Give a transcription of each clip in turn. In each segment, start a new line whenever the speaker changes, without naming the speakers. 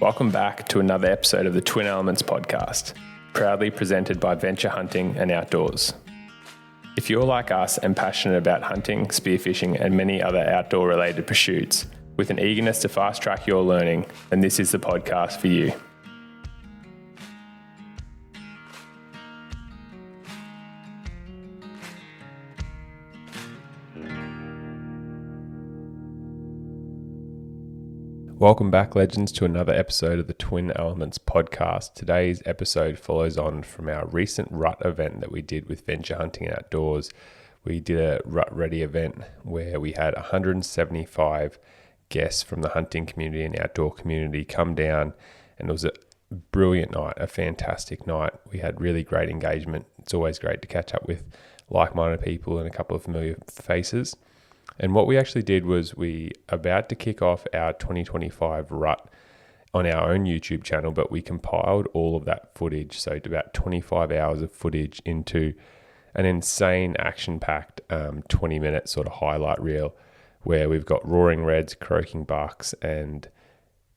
Welcome back to another episode of the Twin Elements podcast, proudly presented by Venture Hunting and Outdoors. If you're like us and passionate about hunting, spearfishing, and many other outdoor-related pursuits, with an eagerness to fast-track your learning, then this is the podcast for you. Welcome back, legends, to another episode of the Twin Elements podcast. Today's episode follows on from our recent rut event that we did with Venture Hunting and Outdoors. We did a rut ready event where we had 175 guests from the hunting community and outdoor community come down, and it was a brilliant night, a fantastic night. We had really great engagement. It's always great to catch up with like-minded people and a couple of familiar faces. And what we actually did was we about to kick off our 2025 rut on our own YouTube channel, but we compiled all of that footage, so about 25 hours of footage, into an insane action-packed 20-minute sort of highlight reel where we've got roaring reds, croaking bucks, and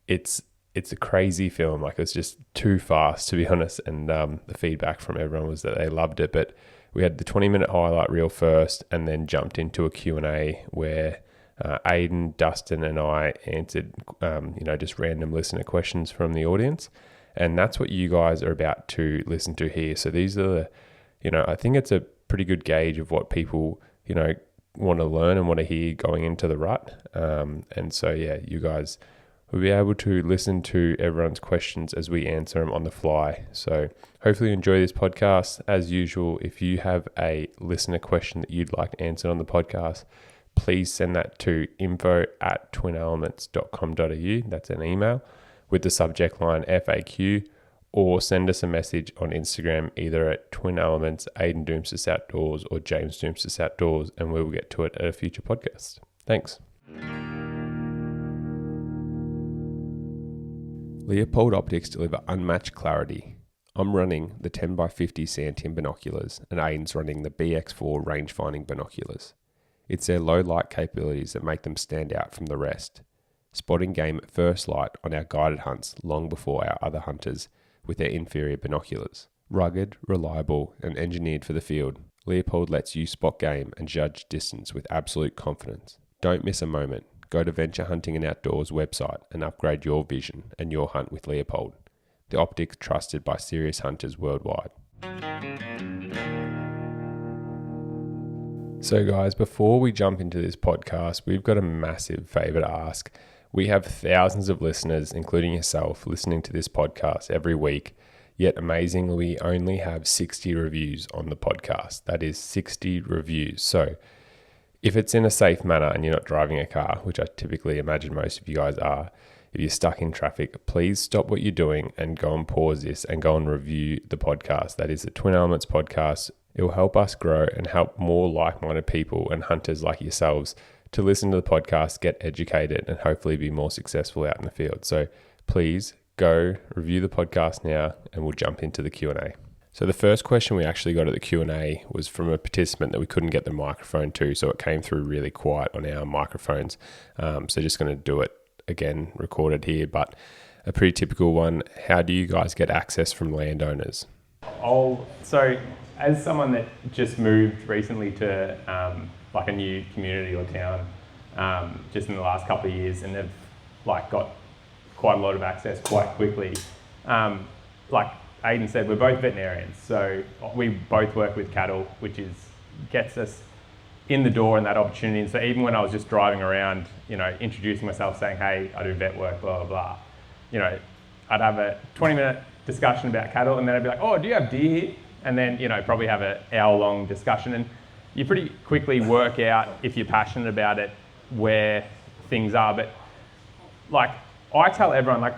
it's a crazy film. Like, it's just too fast, to be honest, and the feedback from everyone was that they loved it. But we had the 20-minute highlight reel first and then jumped into a Q&A where Ayden, Dustin and I answered just random listener questions from the audience. And that's what you guys are about to listen to here. So these are I think it's a pretty good gauge of what people, want to learn and want to hear going into the rut. And so, you guys will be able to listen to everyone's questions as we answer them on the fly. So hopefully you enjoy this podcast. As usual, if you have a listener question that you'd like answered on the podcast, please send that to info@twinelements.com.au. That's an email with the subject line FAQ, or send us a message on Instagram, either at Twin Elements, Ayden Doumtsis Outdoors, or James Doumtsis Outdoors, and we will get to it at a future podcast. Thanks. Leupold optics deliver unmatched clarity. I'm running the 10x50 Santiam binoculars, and Ayden's running the BX4 range-finding binoculars. It's their low light capabilities that make them stand out from the rest, spotting game at first light on our guided hunts long before our other hunters with their inferior binoculars. Rugged, reliable, and engineered for the field, Leupold lets you spot game and judge distance with absolute confidence. Don't miss a moment. Go to Venture Hunting and Outdoors website and upgrade your vision and your hunt with Leupold, the optics trusted by serious hunters worldwide. So guys, before we jump into this podcast, we've got a massive favor to ask. We have thousands of listeners, including yourself, listening to this podcast every week, yet amazingly, we only have 60 reviews on the podcast. That is 60 reviews. So if it's in a safe manner and you're not driving a car, which I typically imagine most of you guys are, if you're stuck in traffic, please stop what you're doing and go and pause this and go and review the podcast. That is the Twin Elements podcast. It will help us grow and help more like-minded people and hunters like yourselves to listen to the podcast, get educated, and hopefully be more successful out in the field. So please go review the podcast now, and we'll jump into the Q&A. So the first question we actually got at the Q&A was from a participant that we couldn't get the microphone to, so it came through really quiet on our microphones. So just going to do it again, recorded here, but a pretty typical one. How do you guys get access from landowners? So as someone that just moved recently to like a new community or town just in the last couple of years, and they've got quite a lot of access quite quickly. Like Ayden said, we're both veterinarians, so we both work with cattle, which gets us in the door and that opportunity. And so even when I was just driving around, introducing myself, saying, hey, I do vet work, blah, blah, blah, I'd have a 20-minute discussion about cattle, and then I'd be like, oh, do you have deer here? And then, probably have an hour-long discussion. And you pretty quickly work out, if you're passionate about it, where things are. But I tell everyone,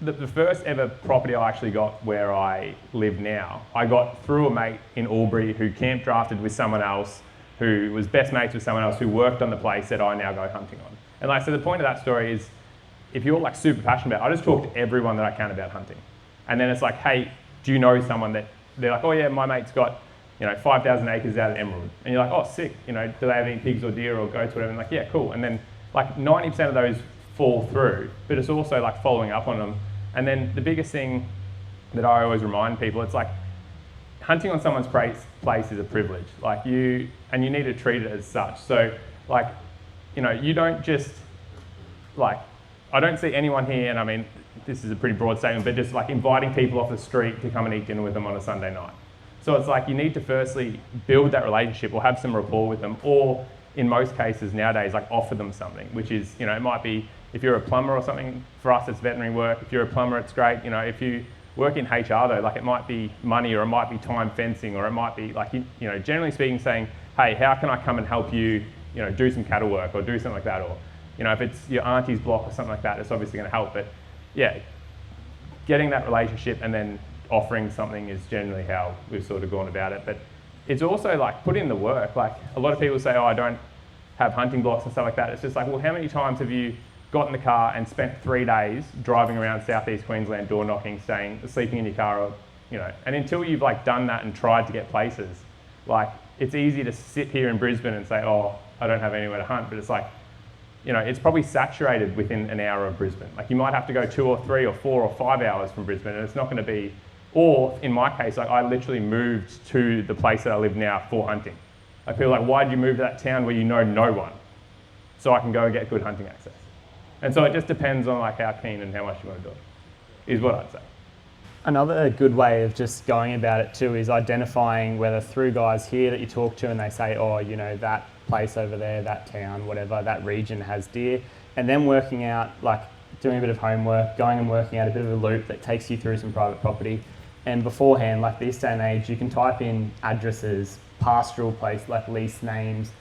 the first ever property I actually got where I live now, I got through a mate in Albury who camp drafted with someone else, who was best mates with someone else who worked on the place that I now go hunting on. And so the point of that story is, if you're super passionate about it, I just talk to everyone that I can about hunting. And then it's like, hey, do you know someone that, they're like, oh yeah, my mate's got 5,000 acres out at Emerald. And you're like, oh, sick. Do they have any pigs or deer or goats or whatever? And like, yeah, cool. And then 90% of those fall through, but it's also following up on them And then the biggest thing that I always remind people, it's like hunting on someone's place is a privilege. Like you need to treat it as such. So like, you know, you don't just like, I don't see anyone here, and I mean, this is a pretty broad statement, but just like inviting people off the street to come and eat dinner with them on a Sunday night. So it's like you need to firstly build that relationship or have some rapport with them, or in most cases nowadays, like offer them something, which is, you know, it might be, if you're a plumber or something, for us it's veterinary work. If you're a plumber, it's great. You know, if you work in HR though, like it might be money, or it might be time fencing, or it might be like, you know, generally speaking, saying, hey, how can I come and help you, you know, do some cattle work or do something like that, or, you know, if it's your auntie's block or something like that, it's obviously going to help. But yeah, getting that relationship and then offering something is generally how we've sort of gone about it. But it's also like put in the work. Like a lot of people say, oh, I don't have hunting blocks and stuff like that. It's just like, well, how many times have you got in the car and spent 3 days driving around southeast Queensland, door knocking, sleeping in your car, or, you know, and until you've like done that and tried to get places, like it's easy to sit here in Brisbane and say, oh, I don't have anywhere to hunt, but it's like, you know, it's probably saturated within an hour of Brisbane. Like you might have to go 2 or 3 or 4 or 5 hours from Brisbane, and it's not going to be, or in my case, like I literally moved to the place that I live now for hunting. I feel like, why did you move to that town where you know no one? So I can go and get good hunting access. And so it just depends on like how keen and how much you want to do it, is what I'd say.
Another good way of just going about it too is identifying whether through guys here that you talk to and they say, oh, you know, that place over there, that town, whatever, that region has deer, and then working out, like doing a bit of homework, going and working out a bit of a loop that takes you through some private property. And beforehand, like this day and age, you can type in addresses, pastoral place, like lease names,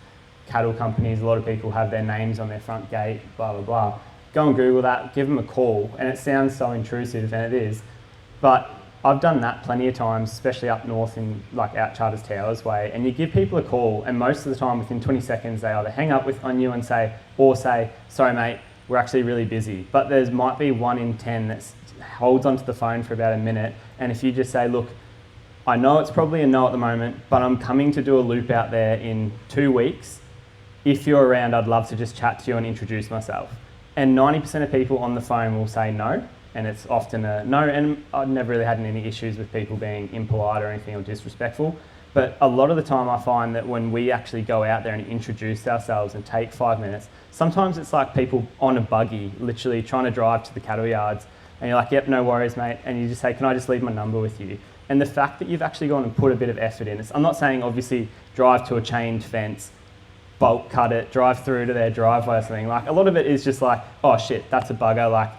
cattle companies, a lot of people have their names on their front gate, blah, blah, blah. Go and Google that, give them a call, and it sounds so intrusive, and it is, but I've done that plenty of times, especially up north in like out Charters Towers way, and you give people a call, and most of the time within 20 seconds they either hang up on you and say, sorry mate, we're actually really busy. But there might be 1 in 10 that holds onto the phone for about a minute, and if you just say, look, I know it's probably a no at the moment, but I'm coming to do a loop out there in 2 weeks. If you're around, I'd love to just chat to you and introduce myself. And 90% of people on the phone will say no, and it's often a no, and I've never really had any issues with people being impolite or anything or disrespectful. But a lot of the time I find that when we actually go out there and introduce ourselves and take 5 minutes, sometimes it's like people on a buggy, literally trying to drive to the cattle yards, and you're like, yep, no worries, mate. And you just say, can I just leave my number with you? And the fact that you've actually gone and put a bit of effort in, I'm not saying obviously drive to a chained fence, bolt cut it, drive through to their driveway or something. Like a lot of it is just like, oh shit, that's a bugger. Like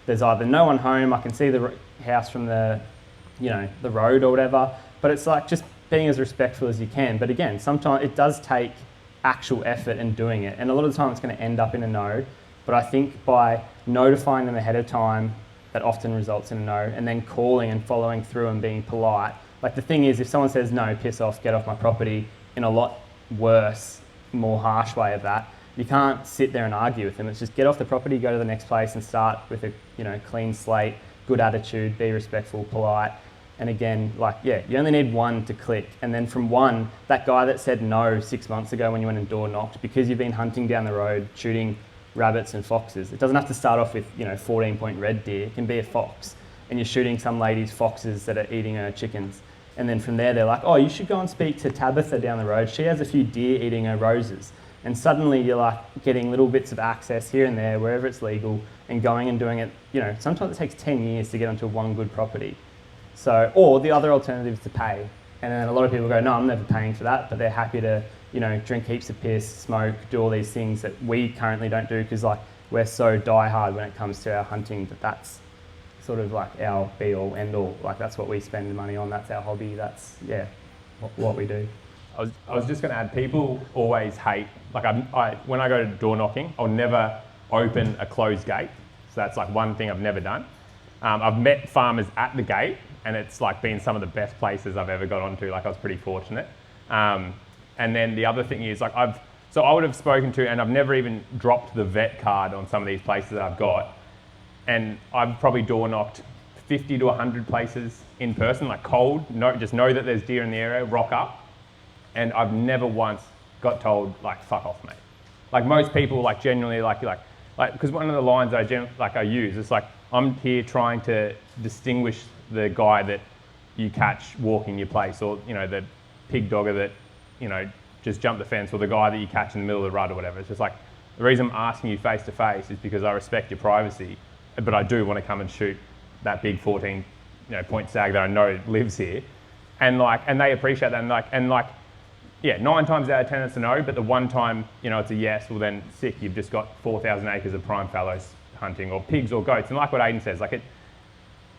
there's either no one home, I can see the house from the, you know, the road or whatever. But it's like just being as respectful as you can. But again, sometimes it does take actual effort in doing it. And a lot of the time it's going to end up in a no. But I think by notifying them ahead of time, that often results in a no, and then calling and following through and being polite. Like the thing is, if someone says no, piss off, get off my property, in a lot worse, more harsh way of that, you can't sit there and argue with them. It's just get off the property, go to the next place and start with a, you know, clean slate, good attitude, be respectful, polite. And again, like, yeah, you only need 1 to click. And then from 1, that guy that said no 6 months ago when you went and door knocked, because you've been hunting down the road, shooting rabbits and foxes. It doesn't have to start off with, you know, 14-point red deer. It can be a fox, and you're shooting some lady's foxes that are eating her chickens. And then from there, they're like, oh, you should go and speak to Tabitha down the road. She has a few deer eating her roses. And suddenly you're like getting little bits of access here and there, wherever it's legal, and going and doing it. You know, sometimes it takes 10 years to get onto one good property. So, or the other alternative is to pay. And then a lot of people go, no, I'm never paying for that, but they're happy to, you know, drink heaps of piss, smoke, do all these things that we currently don't do because like we're so diehard when it comes to our hunting that that's sort of like our be all end all. Like that's what we spend money on. That's our hobby. That's, yeah, what we do.
I was just going to add, people always hate, like when I go to door knocking, I'll never open a closed gate. So that's like one thing I've never done. I've met farmers at the gate, and it's like been some of the best places I've ever got onto. Like I was pretty fortunate. And then the other thing is like I would have spoken to, and I've never even dropped the vet card on some of these places that I've got. And I've probably door knocked 50 to 100 places in person, like cold, just know that there's deer in the area, rock up. And I've never once got told like, fuck off, mate. Like most people like genuinely like, because one of the lines I use, it's like, I'm here trying to distinguish the guy that you catch walking your place, or the pig dogger that just jumped the fence, or the guy that you catch in the middle of the rut or whatever. It's just like, the reason I'm asking you face to face is because I respect your privacy, but I do want to come and shoot that big 14 point stag that I know lives here, and they appreciate that, and 9 times out of 10 it's a no, but the one time it's a yes, well then sick, you've just got 4,000 acres of prime fallows hunting, or pigs or goats. And like what Ayden says,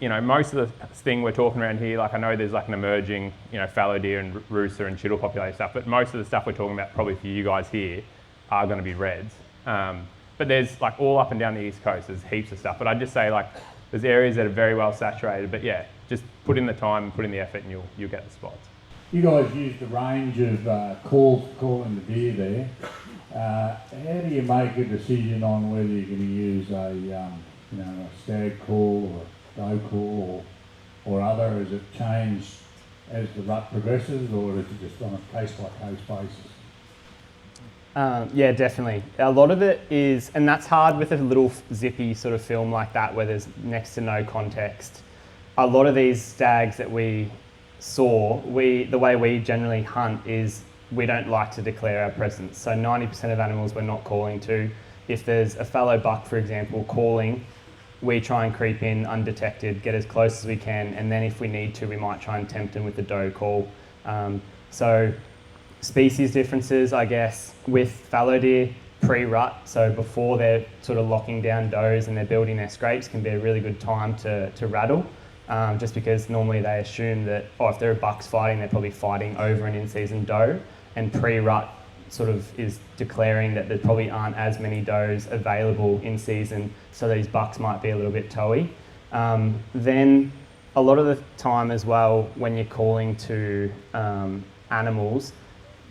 most of the thing we're talking around here, I know there's an emerging fallow deer and rooster and chital population stuff, but most of the stuff we're talking about probably for you guys here are going to be reds. But there's all up and down the East Coast, there's heaps of stuff. But I'd just say there's areas that are very well saturated, but yeah, just put in the time and put in the effort and you'll get the spots.
You guys used a range of calls for calling the deer there. How do you make a decision on whether you're going to use a stag call or a doe call or other? Has it changed as the rut progresses, or is it just on a case-by-case basis?
Yeah, definitely. A lot of it is, and that's hard with a little zippy sort of film like that where there's next to no context. A lot of these stags that we saw, the way we generally hunt is we don't like to declare our presence. So 90% of animals we're not calling to. If there's a fallow buck, for example, calling, we try and creep in undetected, get as close as we can, and then if we need to, we might try and tempt them with the doe call. So species differences, I guess, with fallow deer pre-rut, so before they're sort of locking down does and they're building their scrapes, can be a really good time to rattle, just because normally they assume that, if there are bucks fighting, they're probably fighting over an in-season doe, and pre-rut sort of is declaring that there probably aren't as many does available in season, so these bucks might be a little bit toey. Then a lot of the time as well, when you're calling to animals,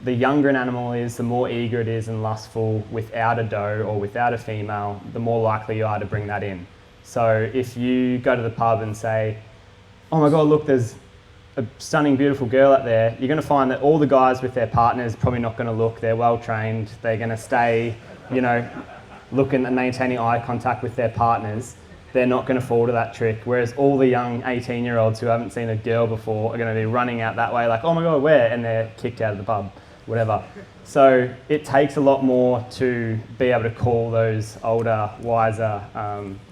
the younger an animal is, the more eager it is and lustful without a doe or without a female, the more likely you are to bring that in. So if you go to the pub and say, oh my God, look, there's a stunning, beautiful girl out there, you're going to find that all the guys with their partners are probably not going to look. They're well trained. They're going to stay, looking and maintaining eye contact with their partners. They're not going to fall to that trick. Whereas all the young 18-year-olds who haven't seen a girl before are going to be running out that way like, oh my God, where? And they're kicked out of the pub, whatever. So it takes a lot more to be able to call those older, wiser,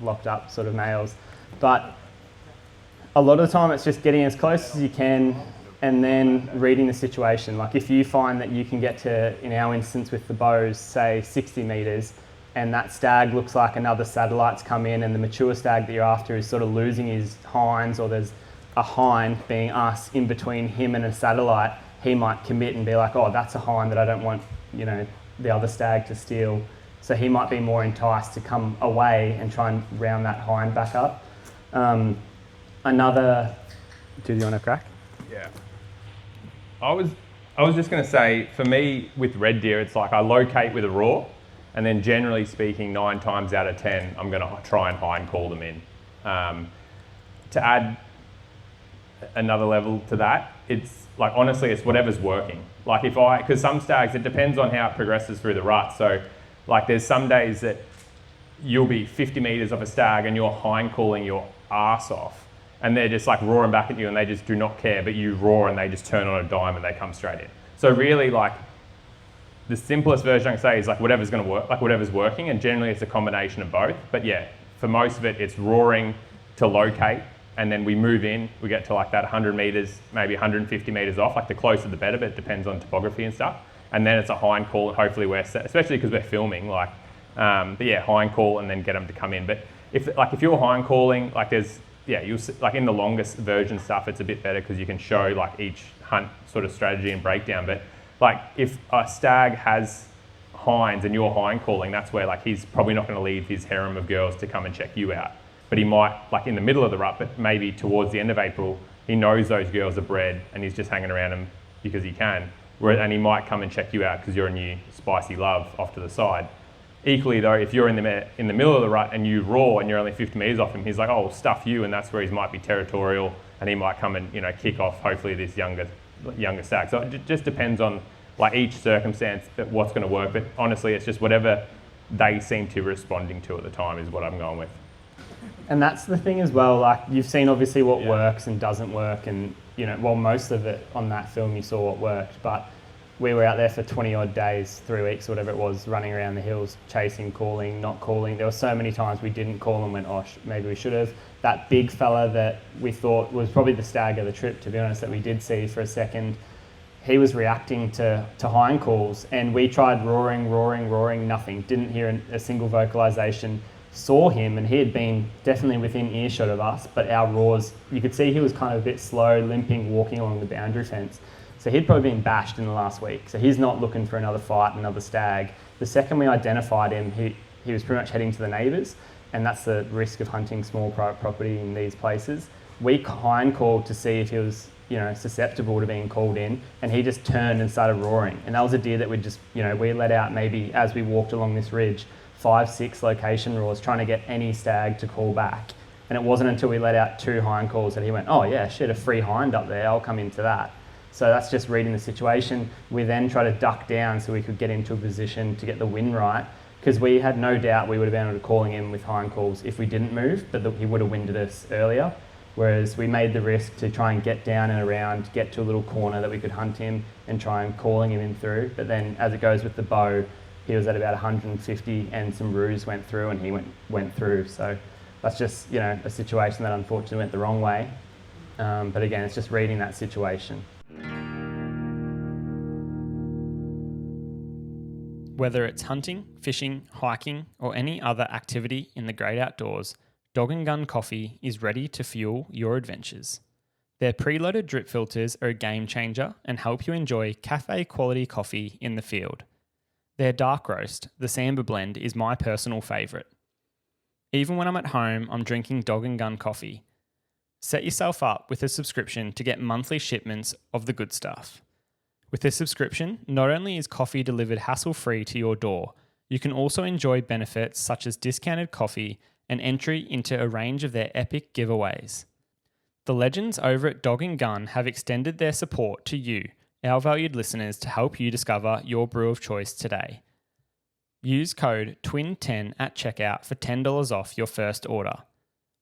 locked up sort of males. But a lot of the time it's just getting as close as you can and then reading the situation. Like if you find that you can get to, in our instance with the bows, say 60 metres, and that stag looks like another satellite's come in and the mature stag that you're after is sort of losing his hinds, or there's a hind being us in between him and a satellite, he might commit and be like, oh, that's a hind that I don't want, the other stag to steal. So he might be more enticed to come away and try and round that hind back up. Do you want to crack?
Yeah. I was just going to say, for me with red deer, it's I locate with a roar, and then generally speaking, 9 times out of 10, I'm going to try and hind call them in. To add another level to that, it's honestly, it's whatever's working. Because some stags, it depends on how it progresses through the rut. So there's some days that you'll be 50 metres off a stag and you're hind calling your arse off, and they're just roaring back at you and they just do not care, but you roar and they just turn on a dime and they come straight in. So really the simplest version I can say is whatever's going to work, whatever's working, and generally it's a combination of both. But yeah, for most of it, it's roaring to locate, and then we move in, we get to that 100 metres, maybe 150 metres off, the closer the better, but it depends on topography and stuff. And then it's a hind call, and hopefully especially because we're filming, but yeah, hind call and then get them to come in. But if you're hind calling, you'll in the longest version stuff, it's a bit better because you can show each hunt sort of strategy and breakdown. But if a stag has hinds and you're hind calling, that's where he's probably not going to leave his harem of girls to come and check you out. But he might, in the middle of the rut, but maybe towards the end of April, he knows those girls are bred and he's just hanging around them because he can. And he might come and check you out because you're a new spicy love off to the side. Equally though, if you're in the middle of the rut and you roar and you're only 50 metres off him, he's like, oh, stuff you, and that's where he might be territorial and he might come and kick off hopefully this younger stag. So it just depends on each circumstance what's going to work. But honestly, it's just whatever they seem to be responding to at the time is what I'm going with.
And that's the thing as well, like you've seen obviously what
Yeah.
works and doesn't work, and you know, well, most of it on that film you saw what worked, but we were out there for 20 odd days, 3 weeks, whatever it was, running around the hills, chasing, calling, not calling. There were so many times we didn't call and went, oh, maybe we should have. That big fella that we thought was probably the stag of the trip, to be honest, that we did see for a second, he was reacting to hind calls, and we tried roaring, nothing. Didn't hear a single vocalisation. Saw him, and he had been definitely within earshot of us, but our roars, you could see he was kind of a bit slow, limping, walking along the boundary fence. So he'd probably been bashed in the last week. So he's not looking for another fight, another stag. The second we identified him, he was pretty much heading to the neighbours, and that's the risk of hunting small private property in these places. We hind called to see if he was, you know, susceptible to being called in, and he just turned and started roaring. And that was a deer that we just, you know, we let out maybe as we walked along this ridge, 5-6 location roars trying to get any stag to call back. And it wasn't until we let out 2 hind calls that he went, oh yeah, shit, a free hind up there, I'll come into that. So that's just reading the situation. We then try to duck down so we could get into a position to get the wind right, because we had no doubt we would have been able to calling him with hind calls if we didn't move, but he would have winded us earlier. Whereas we made the risk to try and get down and around, get to a little corner that we could hunt him and try and calling him in through. But then as it goes with the bow, he was at about 150 and some roos went through and he went through. So that's just, you know, a situation that unfortunately went the wrong way. But again, it's just reading that situation. Whether it's hunting, fishing, hiking, or any other activity in the great outdoors, Dog and Gun Coffee is ready to fuel your adventures. Their preloaded drip filters are a game changer and help you enjoy cafe quality coffee in the field. Their dark roast, the Samba blend, is my personal favourite. Even when I'm at home, I'm drinking Dog and Gun Coffee. Set yourself up with a subscription to get monthly shipments of the good stuff. With a subscription, not only is coffee delivered hassle-free to your door, you can also enjoy benefits such as discounted coffee and entry into a range of their epic giveaways. The legends over at Dog and Gun have extended their support to you, our valued listeners, to help you discover your brew of choice today. Use code TWIN10 at checkout for $10 off your first order.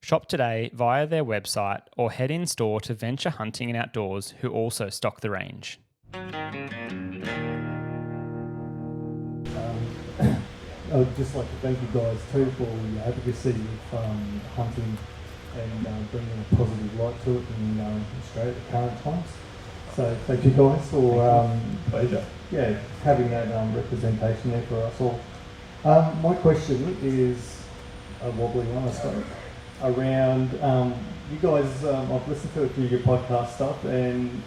Shop today via their website or head in store to Venture Hunting and Outdoors, who also stock the range.
I'd just like to thank you guys too for your advocacy of hunting and bringing a positive light to it in Australia at the current times. So thank you guys for
Pleasure.
having that representation there for us all. My question is a wobbly one, I suppose, around you guys. I've listened to a few of your podcast stuff, and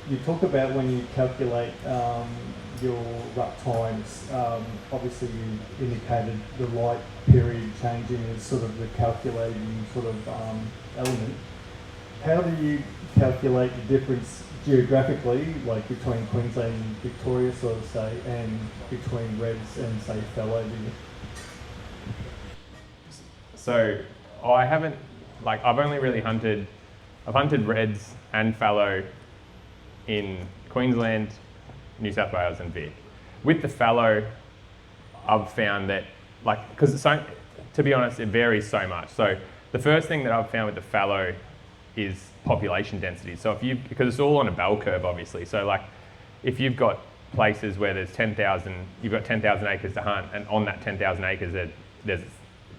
you talk about when you calculate your rut times. Obviously, you indicated the light period changing is sort of the calculating sort of element. How do you calculate the difference geographically, like between Queensland and Victoria, sort of say, and between reds and say fallow?
So I've only really hunted reds and fallow in Queensland, New South Wales and Vic. With the fallow, I've found that, because to be honest, it varies so much. So the first thing that I've found with the fallow is population density. So because it's all on a bell curve, obviously. So if you've got places where there's 10,000, you've got 10,000 acres to hunt, and on that 10,000 acres there's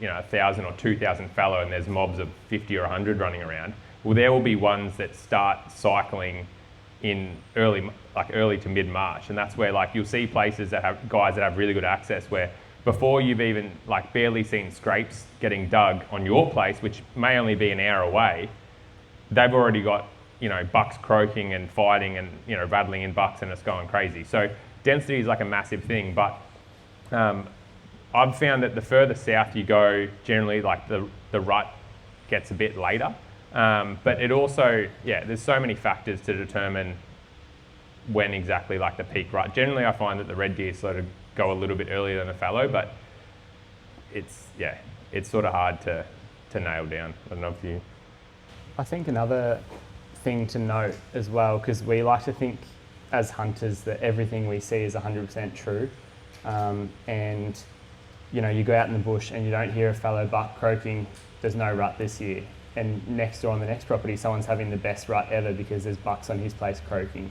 1,000 or 2,000 fallow, and there's mobs of 50 or 100 running around. Well, there will be ones that start cycling in early to mid-March, and that's where you'll see places that have guys that have really good access, where before you've even barely seen scrapes getting dug on your place, which may only be an hour away, they've already got bucks croaking and fighting and rattling in bucks, and it's going crazy. So density is a massive thing, but I've found that the further south you go, generally the rut gets a bit later. But it also, there's so many factors to determine when exactly the peak rut. Generally, I find that the red deer sort of go a little bit earlier than the fallow, but it's sort of hard to nail down. I don't know if you...
I think another thing to note as well, because we like to think as hunters that everything we see is 100% true, and you know, you go out in the bush and you don't hear a fallow buck croaking, there's no rut this year. And next door on the next property, someone's having the best rut ever because there's bucks on his place croaking.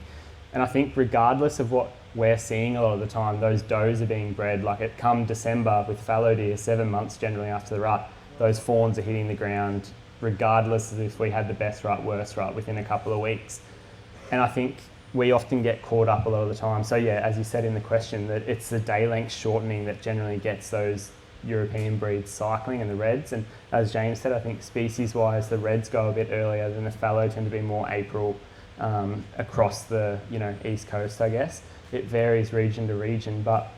And I think regardless of what we're seeing a lot of the time, those does are being bred. Like it come December with fallow deer, 7 months generally after the rut, those fawns are hitting the ground regardless of if we had the best rut, worst rut within a couple of weeks. And I think we often get caught up a lot of the time. So yeah, as you said in the question, that it's the day length shortening that generally gets those European breeds cycling and the reds. And as James said, I think species wise, the reds go a bit earlier than the fallow, tend to be more April across the, you know, East Coast, I guess. It varies region to region, but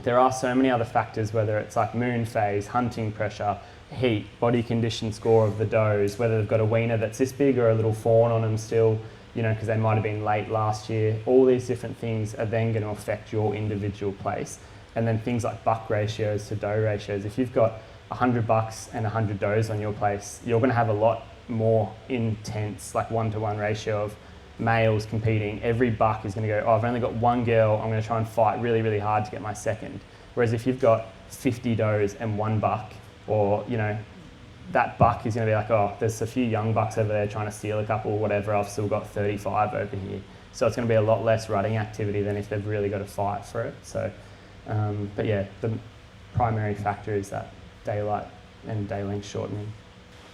there are so many other factors, whether it's like moon phase, hunting pressure, heat, body condition score of the does, whether they've got a weaner that's this big or a little fawn on them still, you know, because they might have been late last year. All these different things are then going to affect your individual place. And then things like buck ratios to doe ratios. If you've got 100 bucks and 100 does on your place, you're going to have a lot more intense, like 1-to-1 ratio of males competing. Every buck is going to go, oh, I've only got one girl, I'm going to try and fight really, really hard to get my second. Whereas if you've got 50 does and one buck, or, you know, that buck is going to be like, oh, there's a few young bucks over there trying to steal a couple or whatever, I've still got 35 over here. So it's going to be a lot less rutting activity than if they've really got to fight for it. So, but yeah, the primary factor is that daylight and day length shortening.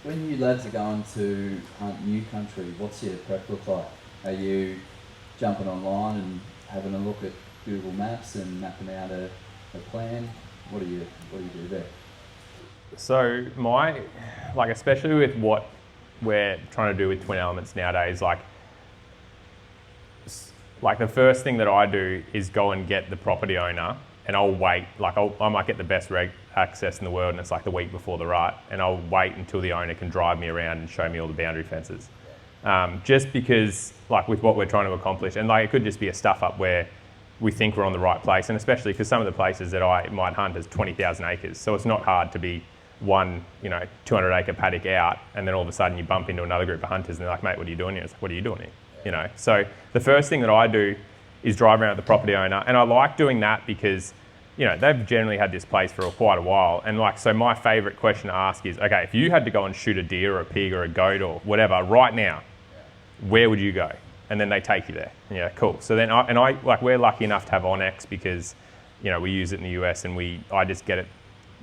When you lads are going to hunt new country, what's your prep look like? Are you jumping online and having a look at Google Maps and mapping out a plan? What do you do there?
So especially with what we're trying to do with twin elements nowadays, like the first thing that I do is go and get the property owner, and I'll wait. Like I might get the best access in the world, and it's like the week before the rut, and I'll wait until the owner can drive me around and show me all the boundary fences. Just because, like with what we're trying to accomplish, and like it could just be a stuff up where we think we're on the right place, and especially because some of the places that I might hunt is 20,000 acres, so it's not hard to be one, 200 acre paddock out, and then all of a sudden you bump into another group of hunters and they're like, mate, what are you doing here? It's like, what are you doing here? So the first thing that I do is drive around with the property owner, and I like doing that because, they've generally had this place for quite a while, and so my favourite question to ask is, okay, if you had to go and shoot a deer or a pig or a goat or whatever right now, where would you go? And then they take you there. Yeah, cool. So then we're lucky enough to have Onyx because, we use it in the US, and I just get it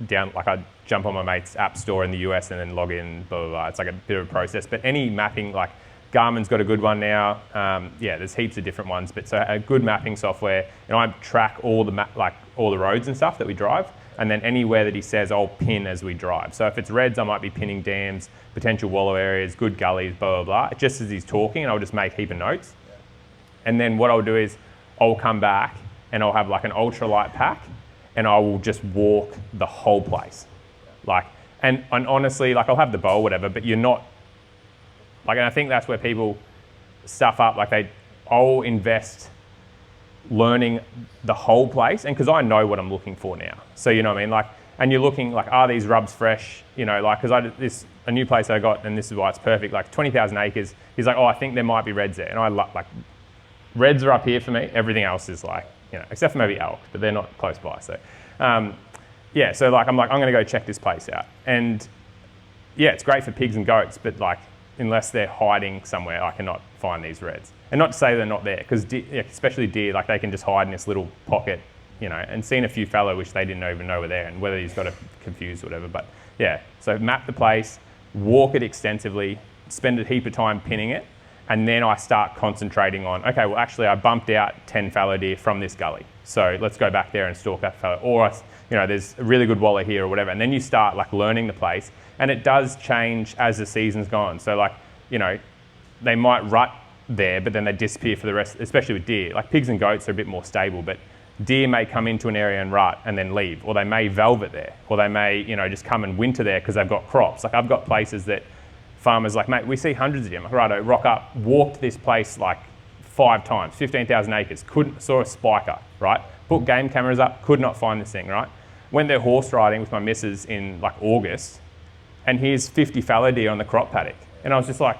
down, like I jump on my mate's app store in the US and then log in, blah, blah, blah. It's like a bit of a process. But any mapping, like Garmin's got a good one now. There's heaps of different ones. But so a good mapping software, and I track all the all the roads and stuff that we drive. And then anywhere that he says, I'll pin as we drive. So if it's reds, I might be pinning dams, potential wallow areas, good gullies, blah, blah, blah. Just as he's talking, and I'll just make a heap of notes. And then what I'll do is I'll come back and I'll have like an ultralight pack, and I will just walk the whole place. And honestly, I'll have the bow or whatever, but you're not, and I think that's where people stuff up, I'll invest learning the whole place, and because I know what I'm looking for now. So, you know what I mean? And you're looking, are these rubs fresh? Because a new place I got, and this is why it's perfect, 20,000 acres, he's like, oh, I think there might be reds there. And I reds are up here for me, everything else is except for maybe elk, but they're not close by. So, I'm going to go check this place out. And yeah, it's great for pigs and goats, but unless they're hiding somewhere, I cannot find these reds. And not to say they're not there, because especially deer, they can just hide in this little pocket, and seen a few fallow which they didn't even know were there, and whether he's got it confused or whatever. But yeah, so map the place, walk it extensively, spend a heap of time pinning it, and then I start concentrating on, okay, well actually I bumped out 10 fallow deer from this gully, so let's go back there and stalk that fallow. Or there's a really good wallow here or whatever, and then you start learning the place, and it does change as the season's gone. So they might rut there, but then they disappear for the rest, especially with deer. Pigs and goats are a bit more stable, but deer may come into an area and rut and then leave, or they may velvet there, or they may just come and winter there because they've got crops. I've got places that farmers mate, we see hundreds of them. Righto, rock up, walked this place 5 times, 15,000 acres, saw a spiker, right? Put game cameras up, could not find this thing, right? Went there horse riding with my missus in August, and here's 50 fallow deer on the crop paddock. And I was just like,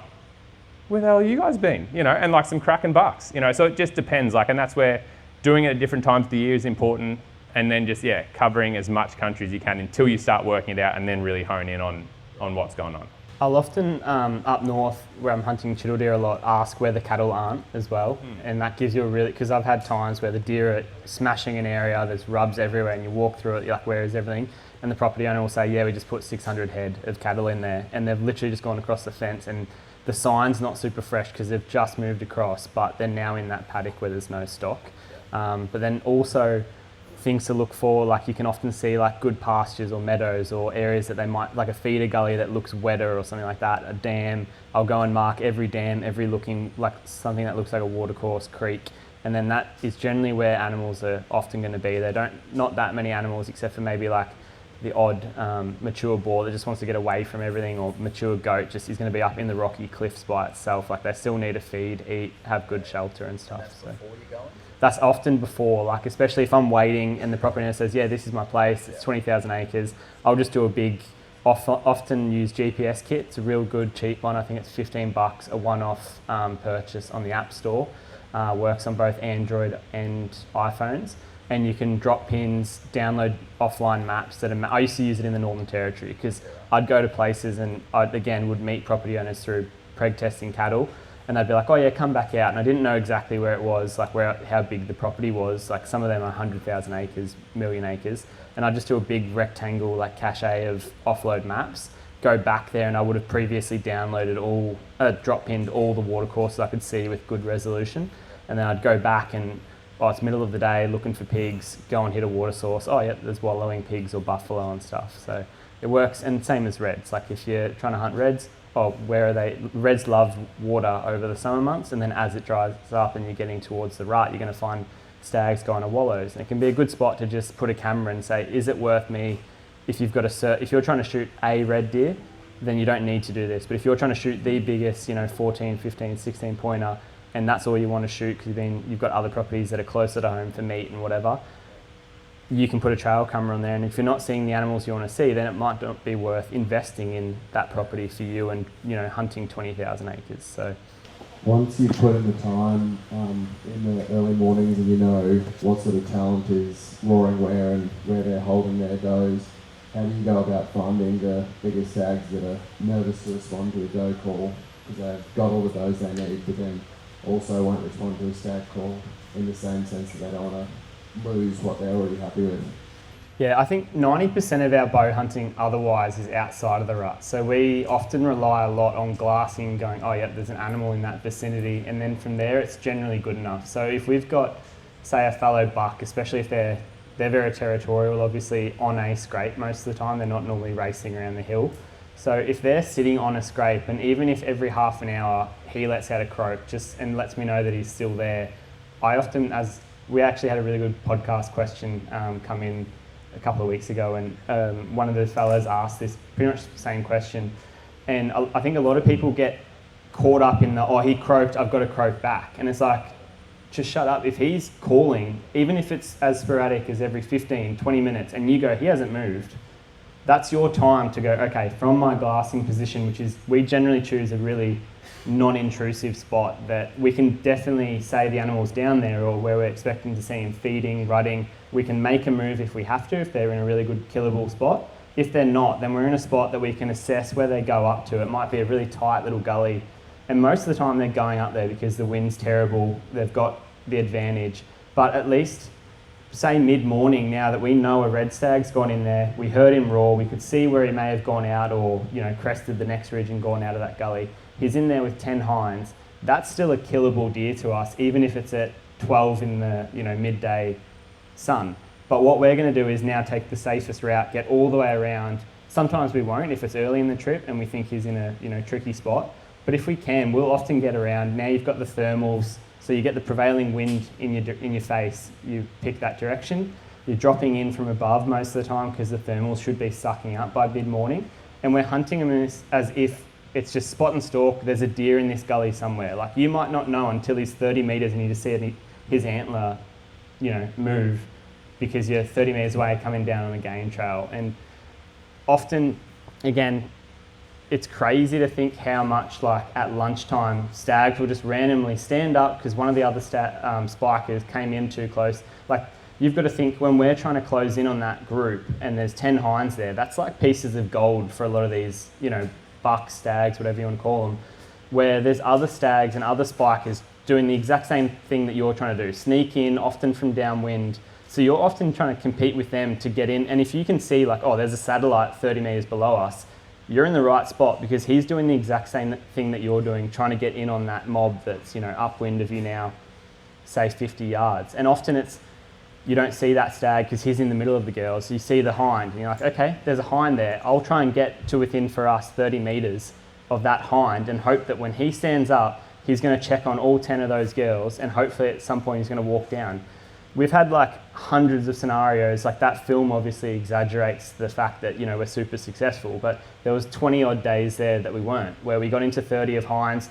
where the hell have you guys been? And some cracking bucks, so it just depends, and that's where doing it at different times of the year is important. and then just, covering as much country as you can until you start working it out and then really hone in on what's going on.
I'll often, up north where I'm hunting chital deer a lot, ask where the cattle aren't as well. And that gives you a really, because I've had times where the deer are smashing an area, there's rubs everywhere, and you walk through it, you're like, where is everything? And the property owner will say, yeah, we just put 600 head of cattle in there. And they've literally just gone across the fence, and the sign's not super fresh because they've just moved across, but they're now in that paddock where there's no stock. But then also, things to look for, like you can often see like good pastures or meadows or areas that they might, like a feeder gully that looks wetter or something like that, a dam. I'll go and mark every dam, every looking like something that looks like a watercourse, creek, and then that is generally where animals are often going to be. Not that many animals except for maybe like the odd mature boar that just wants to get away from everything, or mature goat just is going to be up in the rocky cliffs by itself. Like they still need to feed, eat, have good shelter and stuff.
That's before you're going?
That's often before, like especially if I'm waiting and the property owner says, yeah, this is my place, it's 20,000 acres, I'll just do a big, often use GPS kit. It's a real good cheap one. I think it's $15, a one-off purchase on the App Store. Works on both Android and iPhones. And you can drop pins, download offline maps I used to use it in the Northern Territory because I'd go to places and I would meet property owners through preg testing cattle, and they'd be like, oh yeah, come back out. And I didn't know exactly where it was, like how big the property was. Like some of them are 100,000 acres, million acres. And I'd just do a big rectangle, like cache of offload maps, go back there, and I would have previously downloaded drop pinned all the watercourses I could see with good resolution. And then I'd go back and, it's middle of the day, looking for pigs, go and hit a water source. Oh yeah, there's wallowing pigs or buffalo and stuff. So it works, and same as reds. Like if you're trying to hunt reds, where are they? Reds love water over the summer months, and then as it dries up and you're getting towards the rut, you're going to find stags going to wallows. And it can be a good spot to just put a camera and say, is it worth me? If you're trying to shoot a red deer, then you don't need to do this. But if you're trying to shoot the biggest, 14, 15, 16 pointer, and that's all you want to shoot because you've got other properties that are closer to home for meat and whatever, you can put a trail camera on there, and if you're not seeing the animals you want to see, then it might not be worth investing in that property for you and hunting 20,000 acres. So
once you put in the time in the early mornings and you know what sort of talent is roaring where and where they're holding their does, how do you go about finding the bigger stags that are nervous to respond to a doe call because they've got all the does they need, but then also won't respond to a stag call in the same sense that they don't want to lose what they're already happy with?
Yeah, I think 90% of our bow hunting otherwise is outside of the rut. So we often rely a lot on glassing, going, oh yeah, there's an animal in that vicinity, and then from there it's generally good enough. So if we've got, say, a fallow buck, especially if they're very territorial, obviously on a scrape most of the time, they're not normally racing around the hill. So if they're sitting on a scrape, and even if every half an hour he lets out a croak and lets me know that he's still there, I often, we actually had a really good podcast question come in a couple of weeks ago, and one of the fellas asked this pretty much the same question, and I think a lot of people get caught up in he croaked, I've got to croak back, and it's like, just shut up. If he's calling, even if it's as sporadic as every 15, 20 minutes, and you go, he hasn't moved, that's your time to go, okay, from my glassing position, which is, we generally choose a really non-intrusive spot that we can definitely say the animal's down there, or where we're expecting to see him feeding, rutting. We can make a move if we have to, if they're in a really good killable spot. If they're not, then we're in a spot that we can assess where they go up to. It might be a really tight little gully, and most of the time they're going up there because the wind's terrible, they've got the advantage. But at least, say mid-morning, now that we know a red stag's gone in there, we heard him roar, we could see where he may have gone out, or crested the next ridge and gone out of that gully. He's in there with 10 hinds. That's still a killable deer to us, even if it's at 12 in the midday sun. But what we're going to do is now take the safest route, get all the way around. Sometimes we won't if it's early in the trip and we think he's in a tricky spot. But if we can, we'll often get around. Now you've got the thermals, so you get the prevailing wind in your face. You pick that direction. You're dropping in from above most of the time because the thermals should be sucking up by mid-morning. And we're hunting them as if it's just spot and stalk. There's a deer in this gully somewhere. Like, you might not know until he's 30 metres and you just see his antler, move, because you're 30 metres away coming down on a game trail. And often, again, it's crazy to think how much, like, at lunchtime, stags will just randomly stand up because one of the other spikers came in too close. Like, you've got to think when we're trying to close in on that group and there's 10 hinds there, that's like pieces of gold for a lot of these, you know, bucks, stags, whatever you want to call them, where there's other stags and other spikers doing the exact same thing that you're trying to do, sneak in, often from downwind. So you're often trying to compete with them to get in. And if you can see like, oh, there's a satellite 30 meters below us, you're in the right spot because he's doing the exact same thing that you're doing, trying to get in on that mob that's, you know, upwind of you now, say 50 yards. And often it's, you don't see that stag because he's in the middle of the girls. You see the hind and you're like, okay, there's a hind there. I'll try and get to within for us 30 meters of that hind and hope that when he stands up, he's going to check on all 10 of those girls and hopefully at some point he's going to walk down. We've had like hundreds of scenarios, like that film obviously exaggerates the fact that, you know, we're super successful, but there was 20 odd days there that we weren't, where we got into 30 of hinds,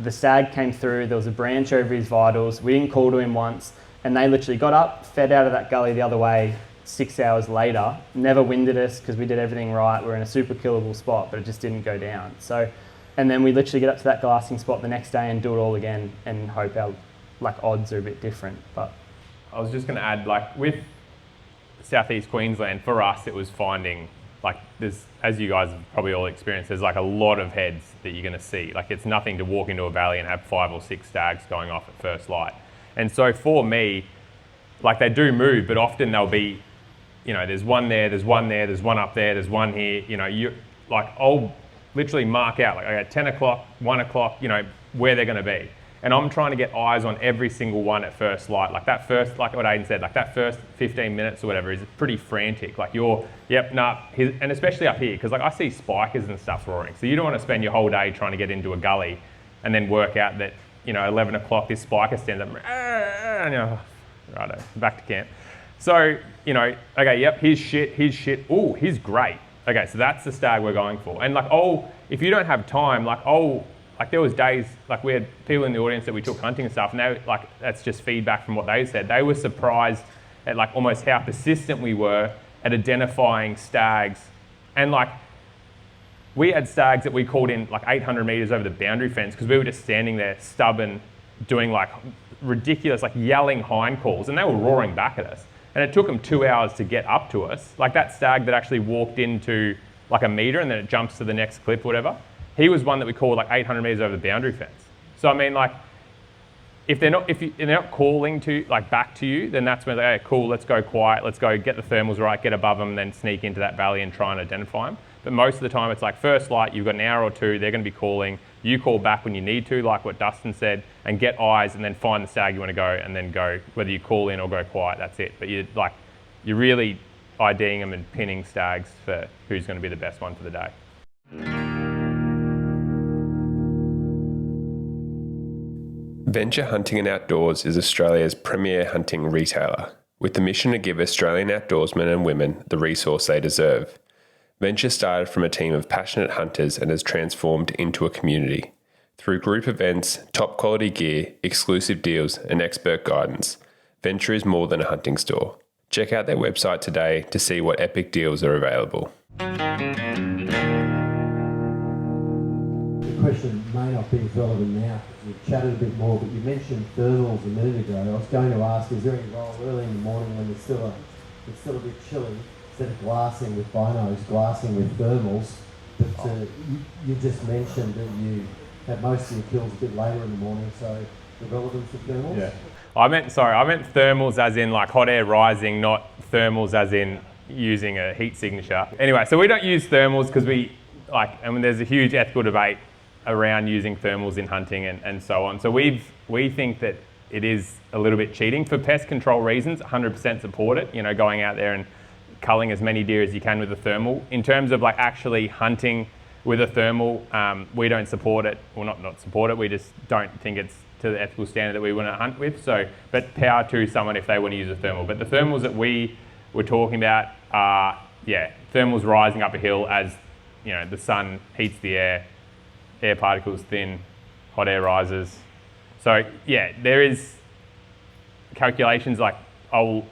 the stag came through, there was a branch over his vitals, we didn't call to him once, and they literally got up, fed out of that gully the other way 6 hours later, never winded us because we did everything right, we're in a super killable spot, but it just didn't go down. So, and then we literally get up to that glassing spot the next day and do it all again and hope our like odds are a bit different. But
I was just going to add, like with Southeast Queensland, for us it was finding, like there's, as you guys have probably all experienced, there's like a lot of heads that you're going to see. Like it's nothing to walk into a valley and have 5 or 6 stags going off at first light. And so for me, like they do move, but often they'll be, you know, there's one there, there's one there, there's one up there, there's one here, you know, you like I'll literally mark out like okay, 10 o'clock, 1 o'clock, you know, where they're going to be. And I'm trying to get eyes on every single one at first light. Like that first, like what Ayden said, like that first 15 minutes or whatever is pretty frantic. Like you're, yep, nah, and especially up here, because like I see spikers and stuff roaring. So you don't want to spend your whole day trying to get into a gully and then work out that, you know, 11 o'clock this spiker stands up and you're, righto, back to camp. So, you know, okay, yep, here's shit, ooh, he's great. Okay, so that's the stag we're going for. And like, oh, if you don't have time, like, oh, like there was days, like we had people in the audience that we took hunting and stuff, and they like, that's just feedback from what they said. They were surprised at like almost how persistent we were at identifying stags. And like, we had stags that we called in like 800 meters over the boundary fence because we were just standing there stubborn, doing like ridiculous, like yelling hind calls, and they were roaring back at us. And it took them 2 hours to get up to us. Like that stag that actually walked into like a meter and then it jumps to the next cliff or whatever. He was one that we called like 800 meters over the boundary fence. So I mean, like, if they're not calling to like back to you, then that's when they're like, hey, cool, let's go quiet, let's go get the thermals right, get above them, and then sneak into that valley and try and identify them. But most of the time, it's like first light, you've got an hour or two, they're going to be calling. You call back when you need to, like what Dustin said, and get eyes, and then find the stag you want to go, and then go. Whether you call in or go quiet, that's it. But you're really IDing them and pinning stags for who's going to be the best one for the day. Venture Hunting and Outdoors is Australia's premier hunting retailer, with the mission to give Australian outdoorsmen and women the resource they deserve. Venture started from a team of passionate hunters and has transformed into a community. Through group events, top quality gear, exclusive deals, and expert guidance, Venture is more than a hunting store. Check out their website today to see what epic deals are available.
The question may not be as relevant now because we've chatted a bit more, but you mentioned thermals a minute ago. I was going to ask, is there any role early in the morning when it's still a bit chilly, instead of glassing with binos, glassing with thermals? But you just mentioned that you had most of your kills a bit later in the morning, so the relevance of thermals?
Yeah. I meant thermals as in like hot air rising, not thermals as in using a heat signature. Anyway, so we don't use thermals because there's a huge ethical debate around using thermals in hunting and so on. So we think that it is a little bit cheating. For pest control reasons, 100% support it, you know, going out there and culling as many deer as you can with a thermal. In terms of like actually hunting with a thermal, we don't support it, or not support it, we just don't think it's to the ethical standard that we want to hunt with. So, but power to someone if they want to use a thermal. But the thermals that we were talking about are, thermals rising up a hill as, you know, the sun heats the air particles thin, hot air rises. So yeah, there is calculations like on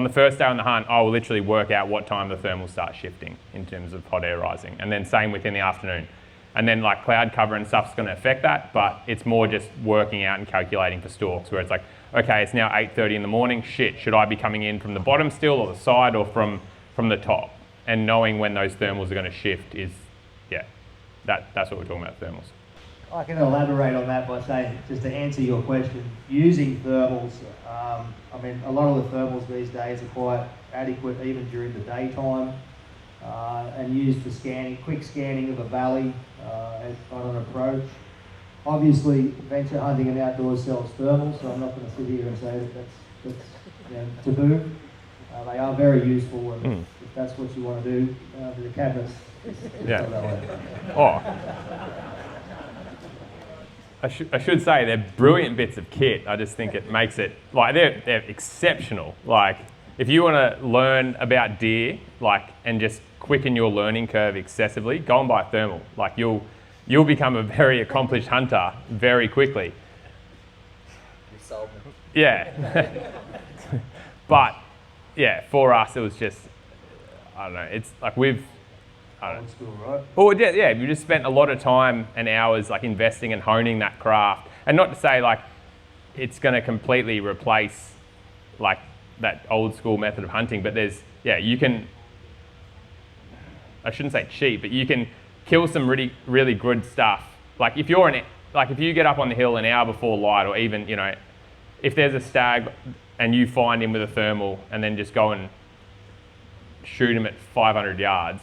the first day on the hunt, I will literally work out what time the thermals start shifting in terms of hot air rising. And then same within the afternoon. And then like cloud cover and stuff's going to affect that, but it's more just working out and calculating for stalks, where it's like, okay, it's now 8:30 in the morning. Shit, should I be coming in from the bottom still, or the side, or from the top? And knowing when those thermals are going to shift is, yeah, that's what we're talking about, thermals.
I can elaborate on that by saying, just to answer your question, using thermals, I mean, a lot of the thermals these days are quite adequate even during the daytime, and used for scanning, quick scanning of a valley on an approach. Obviously, venture hunting and outdoors sells thermals, so I'm not going to sit here and say that that's taboo. They are very useful, and if that's what you want to do, the cabinets.
Yeah. Oh. I should say they're brilliant bits of kit. I just think it makes it, like, they're exceptional. Like, if you want to learn about deer, like, and just quicken your learning curve excessively, go and buy a thermal. Like, you'll become a very accomplished hunter very quickly.
You sold me.
Yeah. But yeah, for us it was just, I don't know, it's like we've, I don't know.
School, right?
Well, yeah, we just spent a lot of time and hours like investing and honing that craft. And not to say like it's going to completely replace like that old school method of hunting, but there's, yeah, you can, I shouldn't say cheap, but you can kill some really, really good stuff. Like if you get up on the hill an hour before light, or even, you know, if there's a stag and you find him with a thermal and then just go and shoot him at 500 yards,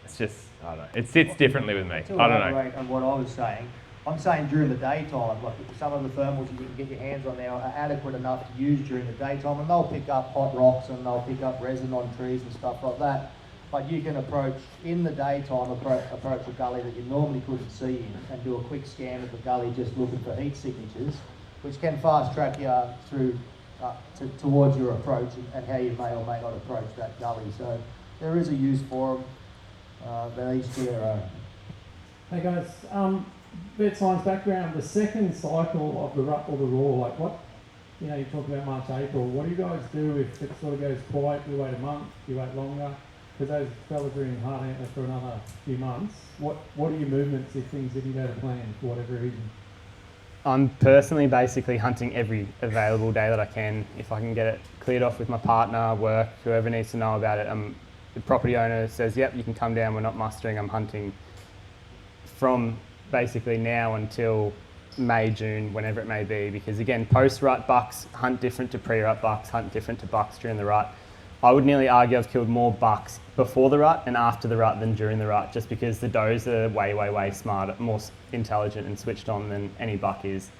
it's just, I don't know, it sits differently with me.
To
I don't know.
elaborate on what I was saying, I'm saying during the daytime, like some of the thermals you can get your hands on now are adequate enough to use during the daytime, and they'll pick up hot rocks and they'll pick up resin on trees and stuff like that. But you can approach in the daytime, approach a gully that you normally couldn't see in, and do a quick scan of the gully just looking for heat signatures, which can fast track you through towards your approach and how you may or may not approach that gully. So there is a use for them. They're each to their own.
Hey guys, vet science background, the second cycle of the rut or the raw, like what, you know, you talk about March, April, what do you guys do if it sort of goes quiet? Do you wait a month? Do you wait longer? Because those fellas are in hard antler for another few months. What are your movements if things didn't go to plan for whatever reason?
I'm personally basically hunting every available day that I can. If I can get it cleared off with my partner, work, whoever needs to know about it. The property owner says, yep, you can come down, we're not mustering. I'm hunting from basically now until May, June, whenever it may be, because again, post-rut bucks hunt different to pre-rut bucks, hunt different to bucks during the rut. I would nearly argue I've killed more bucks before the rut and after the rut than during the rut, just because the does are way, way, way smarter, more intelligent and switched on than any buck is.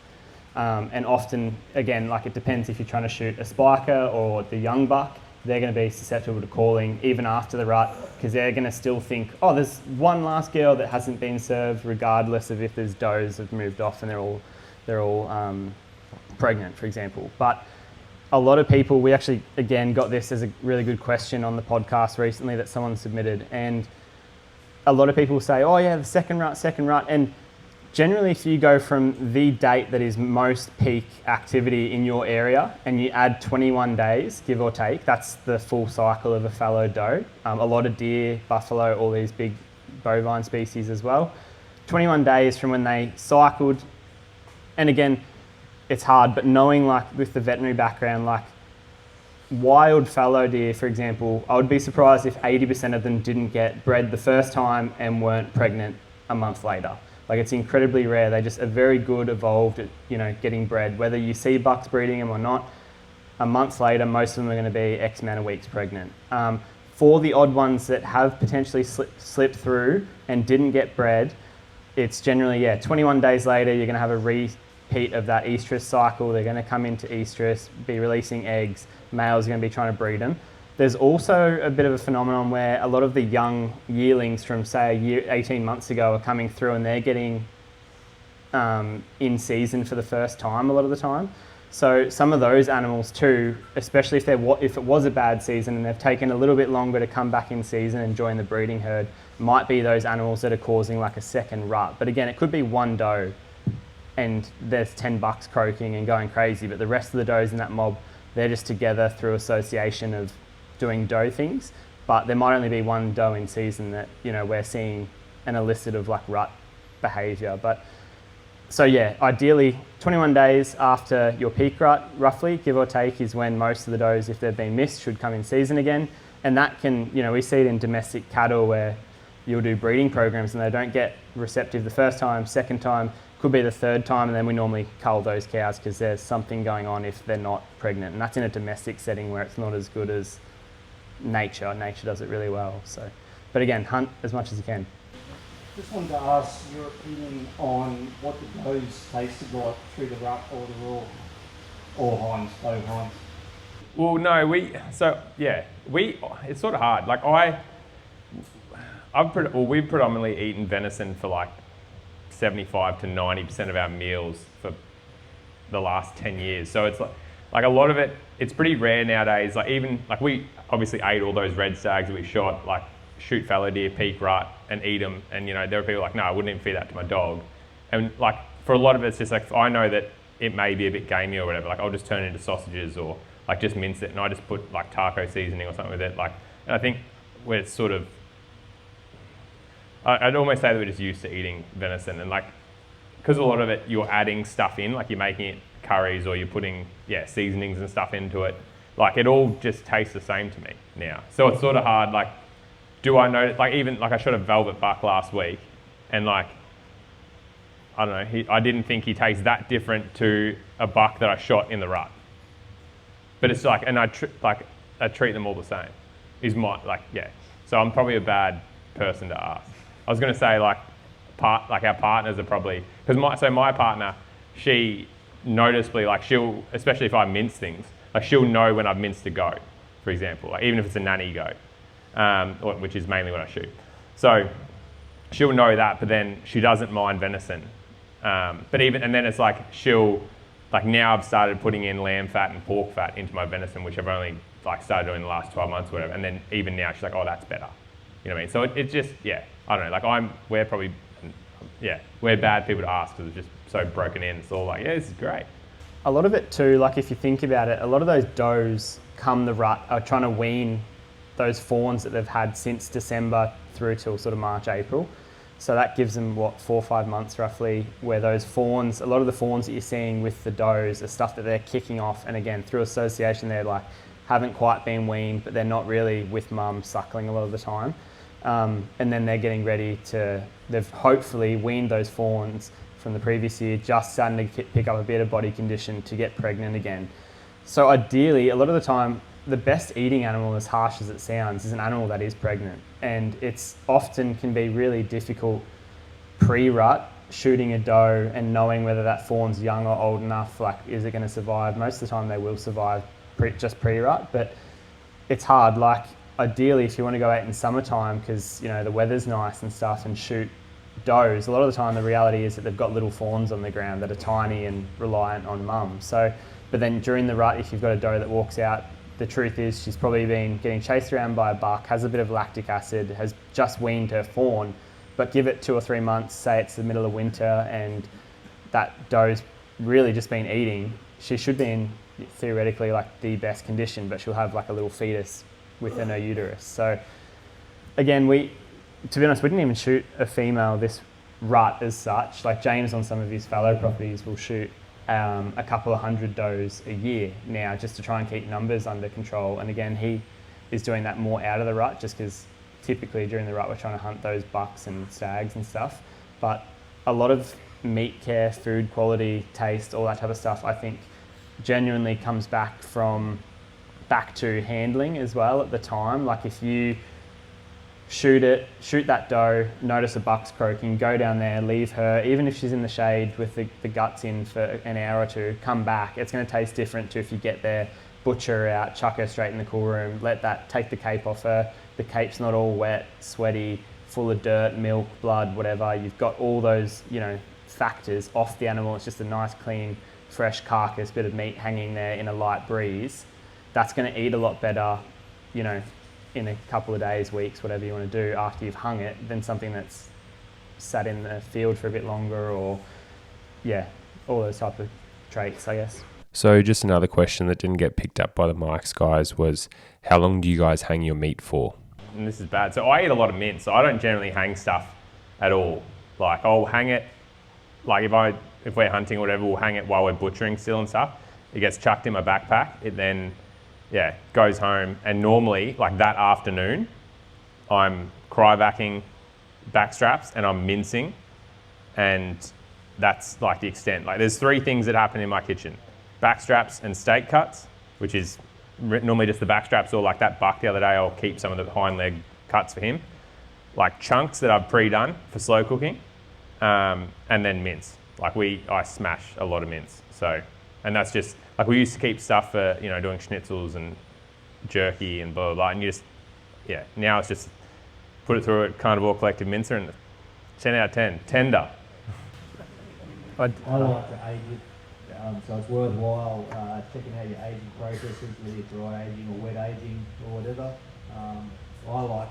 And often, again, like it depends if you're trying to shoot a spiker or the young buck, they're going to be susceptible to calling even after the rut, because they're going to still think, oh, there's one last girl that hasn't been served, regardless of if there's does have moved off and they're all pregnant, for example. But a lot of people, we actually, again, got this as a really good question on the podcast recently that someone submitted. And a lot of people say, oh yeah, the second rut. And generally, if you go from the date that is most peak activity in your area and you add 21 days, give or take, that's the full cycle of a fallow doe. A lot of deer, buffalo, all these big bovine species as well. 21 days from when they cycled. And again, it's hard, but knowing like with the veterinary background, like wild fallow deer, for example, I would be surprised if 80% of them didn't get bred the first time and weren't pregnant a month later. Like it's incredibly rare. They just are very good, evolved at, you know, getting bred. Whether you see bucks breeding them or not, a month later, most of them are going to be X amount of weeks pregnant. For the odd ones that have potentially slipped through and didn't get bred, it's generally, 21 days later, you're going to have a repeat of that estrus cycle. They're going to come into estrus, be releasing eggs. Males are going to be trying to breed them. There's also a bit of a phenomenon where a lot of the young yearlings from, say, a year, 18 months ago are coming through and they're getting in season for the first time a lot of the time. So some of those animals too, especially if it was a bad season and they've taken a little bit longer to come back in season and join the breeding herd, might be those animals that are causing like a second rut. But again, it could be one doe and there's 10 bucks croaking and going crazy, but the rest of the does in that mob, they're just together through association of doing doe things. But there might only be one doe in season that, you know, we're seeing an illicit of like rut behaviour. But so yeah, ideally 21 days after your peak rut, roughly, give or take, is when most of the does, if they've been missed, should come in season again. And that can, we see it in domestic cattle where you'll do breeding programs and they don't get receptive the first time, second time, could be the third time, and then we normally cull those cows because there's something going on if they're not pregnant. And that's in a domestic setting where it's not as good as nature. Nature does it really well. So, but again, hunt as much as you can.
Just wanted to ask your opinion on what the does tasted like through the rut or the raw, or hinds, doe hinds.
Well, no, it's sort of hard. Like we've predominantly eaten venison for like 75 to 90% of our meals for the last 10 years. So it's like a lot of it, it's pretty rare nowadays. Like even, like we obviously ate all those red stags that we shot, like shoot fallow deer, peak rut, and eat them. And there were people like, no, I wouldn't even feed that to my dog. And like for a lot of it, it's just like, I know that it may be a bit gamey or whatever. Like I'll just turn it into sausages or like just mince it, and I just put like taco seasoning or something with it. Like, and I think where it's sort of, I'd almost say that we're just used to eating venison, and like, because a lot of it you're adding stuff in, like you're making it curries or you're putting seasonings and stuff into it. Like it all just tastes the same to me now. So it's sort of hard. Like, do I know? Like even like I shot a velvet buck last week, and like I don't know, I didn't think he tastes that different to a buck that I shot in the rut. But it's like, and I treat them all the same. So I'm probably a bad person to ask. I was going to say like our partners are probably, because my partner, she noticeably, like she'll, especially if I mince things, like she'll know when I've minced a goat, for example, like even if it's a nanny goat, which is mainly what I shoot. So she'll know that, but then she doesn't mind venison. And then it's like now I've started putting in lamb fat and pork fat into my venison, which I've only like started doing in the last 12 months or whatever. And then even now she's like, oh, that's better. You know what I mean? So it's just, I don't know, like we're bad people to ask because it's just so broken in. It's all like, this is great.
A lot of it too, like if you think about it, a lot of those does come the rut are trying to wean those fawns that they've had since December through till sort of March, April. So that gives them 4 or 5 months roughly, where those fawns, a lot of the fawns that you're seeing with the does are stuff that they're kicking off, and again through association they're like haven't quite been weaned, but they're not really with mum suckling a lot of the time. And then they're getting ready they've hopefully weaned those fawns from the previous year, just starting to pick up a bit of body condition to get pregnant again. So ideally, a lot of the time, the best eating animal, as harsh as it sounds, is an animal that is pregnant. And it's often can be really difficult pre-rut, shooting a doe and knowing whether that fawn's young or old enough, like is it going to survive? Most of the time they will survive just pre-rut, but it's hard. Like ideally, if you want to go out in summertime, because the weather's nice and stuff, and shoot does, a lot of the time the reality is that they've got little fawns on the ground that are tiny and reliant on mum. So, but then during the rut, if you've got a doe that walks out, the truth is she's probably been getting chased around by a buck, has a bit of lactic acid, has just weaned her fawn, but give it 2 or 3 months, say it's the middle of winter and that doe's really just been eating, she should be in theoretically like the best condition, but she'll have like a little fetus within her uterus. So again, to be honest, we didn't even shoot a female this rut as such. Like James on some of his fallow properties will shoot a couple of 100 does a year now, just to try and keep numbers under control. And again, he is doing that more out of the rut, just because typically during the rut we're trying to hunt those bucks and stags and stuff. But a lot of meat care, food quality, taste, all that type of stuff, I think genuinely comes back to handling as well at the time. Like if you shoot that doe, notice a buck's croaking, go down there, leave her, even if she's in the shade with the guts in for an hour or two, come back. It's going to taste different to if you get there, butcher her out, chuck her straight in the cool room, take the cape off her. The cape's not all wet, sweaty, full of dirt, milk, blood, whatever. You've got all those, factors off the animal. It's just a nice, clean, fresh carcass, bit of meat hanging there in a light breeze. That's going to eat a lot better, in a couple of days, weeks, whatever you want to do after you've hung it, than something that's sat in the field for a bit longer, or all those type of traits, I guess.
So just another question that didn't get picked up by the mics, guys, was how long do you guys hang your meat for? And this is bad. So I eat a lot of mince, so I don't generally hang stuff at all. Like I'll hang it, like if we're hunting or whatever, we'll hang it while we're butchering still and stuff. It gets chucked in my backpack. It then, goes home. And normally, like that afternoon, I'm cryovacuuming back straps and I'm mincing, and that's like the extent. Like there's 3 things that happen in my kitchen: back straps and steak cuts, which is normally just the back straps, or like that buck the other day, I'll keep some of the hind leg cuts for him. Like chunks that I've pre-done for slow cooking, and then mince. Like I smash a lot of mince. So, and that's just, like we used to keep stuff for, doing schnitzels and jerky and blah, blah, blah. And you just, now it's just put it through a carnivore collective mincer and 10 out of 10, tender.
I like to age it, so it's worthwhile checking out your aging processes, whether it's dry aging or wet aging or whatever. I like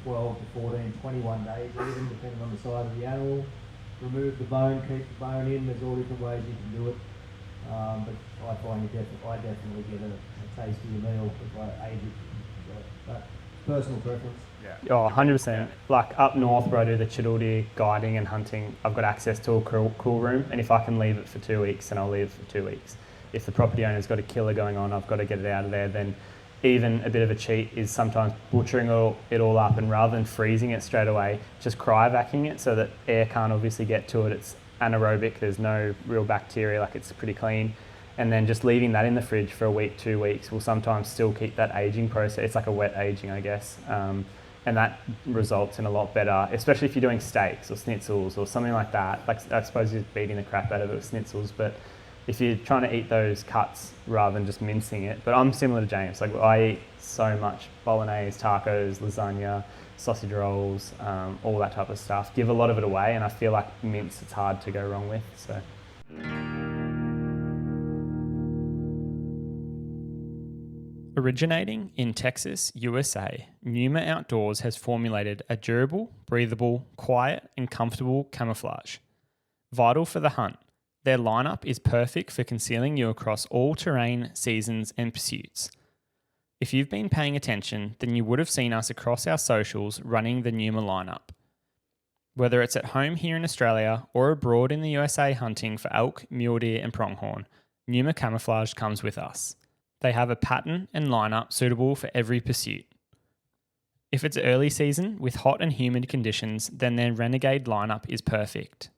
12 to 14, 21 days even, depending on the size of the animal. Remove the bone, keep the bone in. There's all different ways you can do it. But I find I definitely get a tastier meal if I age it. So, but personal preference.
Oh, 100%. Like up north where I do the chittle deer guiding and hunting, I've got access to a cool room, and if I can leave it for 2 weeks, then I'll leave it for 2 weeks. If the property owner's got a killer going on, I've got to get it out of there. Then even a bit of a cheat is sometimes butchering it all up, and rather than freezing it straight away, just cryovacuuming it so that air can't obviously get to it. It's anaerobic, there's no real bacteria, like it's pretty clean. And then just leaving that in the fridge for a week, 2 weeks will sometimes still keep that aging process. It's like a wet aging, I guess. And that results in a lot better, especially if you're doing steaks or schnitzels or something like that. Like I suppose you're beating the crap out of it with schnitzels, but if you're trying to eat those cuts rather than just mincing it. But I'm similar to James. Like I eat so much bolognese, tacos, lasagna, sausage rolls, all that type of stuff. Give a lot of it away, and I feel like mince, it's hard to go wrong with. So.
Originating in Texas, USA, Numa Outdoors has formulated a durable, breathable, quiet and comfortable camouflage. Vital for the hunt, their lineup is perfect for concealing you across all terrain, seasons and pursuits. If you've been paying attention, then you would have seen us across our socials running the Numa lineup. Whether it's at home here in Australia or abroad in the USA hunting for elk, mule deer and pronghorn, Numa Camouflage comes with us. They have a pattern and lineup suitable for every pursuit. If it's early season with hot and humid conditions, then their Renegade lineup is perfect.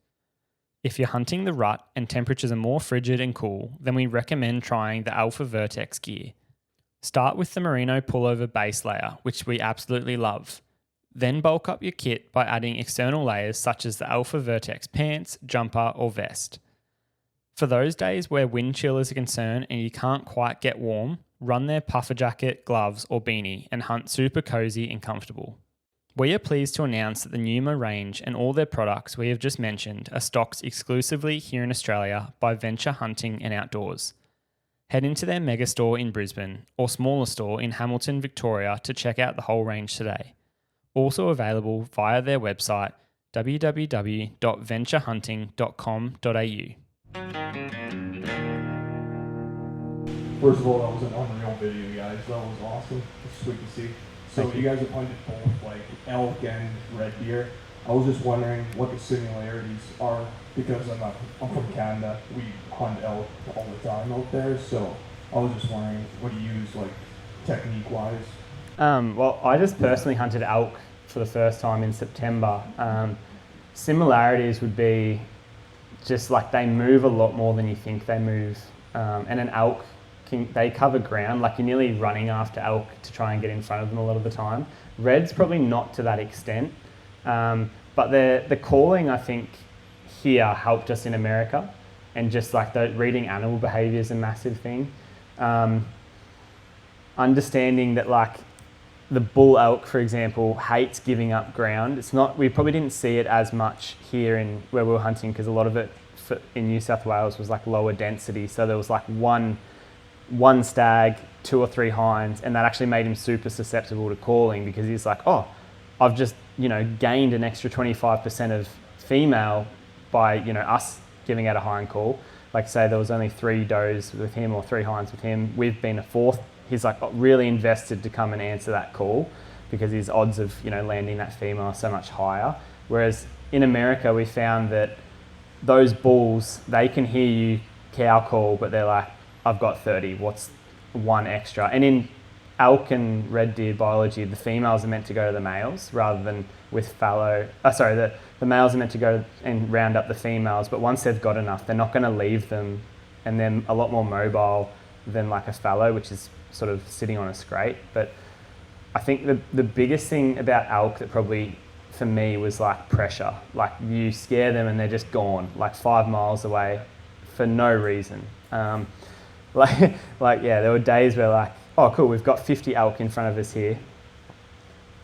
If you're hunting the rut and temperatures are more frigid and cool, then we recommend trying the Alpha Vertex gear. Start with the Merino pullover base layer, which we absolutely love. Then bulk up your kit by adding external layers such as the Alpha Vertex pants, jumper or vest. For those days where wind chill is a concern and you can't quite get warm, run their puffer jacket, gloves or beanie and hunt super cozy and comfortable. We are pleased to announce that the Numa range and all their products we have just mentioned are stocked exclusively here in Australia by Venture Hunting and Outdoors. Head into their mega store in Brisbane or smaller store in Hamilton, Victoria to check out the whole range today. Also available via their website www.venturehunting.com.au.
First of all, that was an unreal video, guys. That was awesome. It's sweet to see. So you guys have hunted both like elk and red deer. I was just wondering what the similarities are, because I'm from Canada. We hunt elk all the time out there. So I was just wondering, what do you use like technique-wise?
Well, I just personally hunted elk for the first time in September. Similarities would be just like they move a lot more than you think they move. And an elk, they cover ground, like you're nearly running after elk to try and get in front of them a lot of the time. Red's probably not to that extent, but the calling, I think, here helped us in America, and just like the reading animal behaviour is a massive thing. Understanding that like the bull elk, for example, hates giving up ground. It's not, we probably didn't see it as much here in where we were hunting, because a lot of it in New South Wales was like lower density. So there was like one stag, 2 or 3 hinds, and that actually made him super susceptible to calling, because he's like, oh, I've just, gained an extra 25% of female by, us giving out a hind call. Like say there was only 3 does with him or 3 hinds with him. We've been a 4th. He's like really invested to come and answer that call, because his odds of, landing that female are so much higher. Whereas in America, we found that those bulls, they can hear you cow call, but they're like, I've got 30, what's one extra? And in elk and red deer biology, the females are meant to go to the males rather than with fallow. The males are meant to go and round up the females, but once they've got enough, they're not going to leave them, and they're a lot more mobile than like a fallow, which is sort of sitting on a scrape. But I think the biggest thing about elk that probably for me was like pressure. Like you scare them and they're just gone, like 5 miles away for no reason. There were days where like, oh cool, we've got 50 elk in front of us here,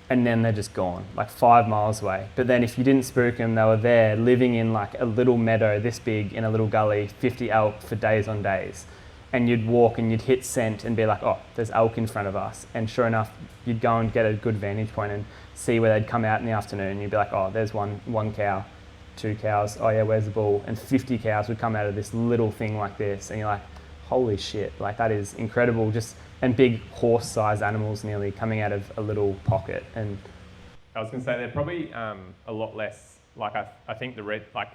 and then they're just gone, like 5 miles away. But then if you didn't spook them, they were there living in like a little meadow this big in a little gully, 50 elk for days on days. And you'd walk and you'd hit scent and be like, oh, there's elk in front of us. And sure enough, you'd go and get a good vantage point and see where they'd come out in the afternoon. And you'd be like, oh, there's one cow, 2 cows. Oh yeah, where's the bull? And 50 cows would come out of this little thing like this. And you're like, holy shit, like that is incredible. And big horse-sized animals nearly coming out of a little pocket. And
I was going to say they're probably a lot less, like I think the red, like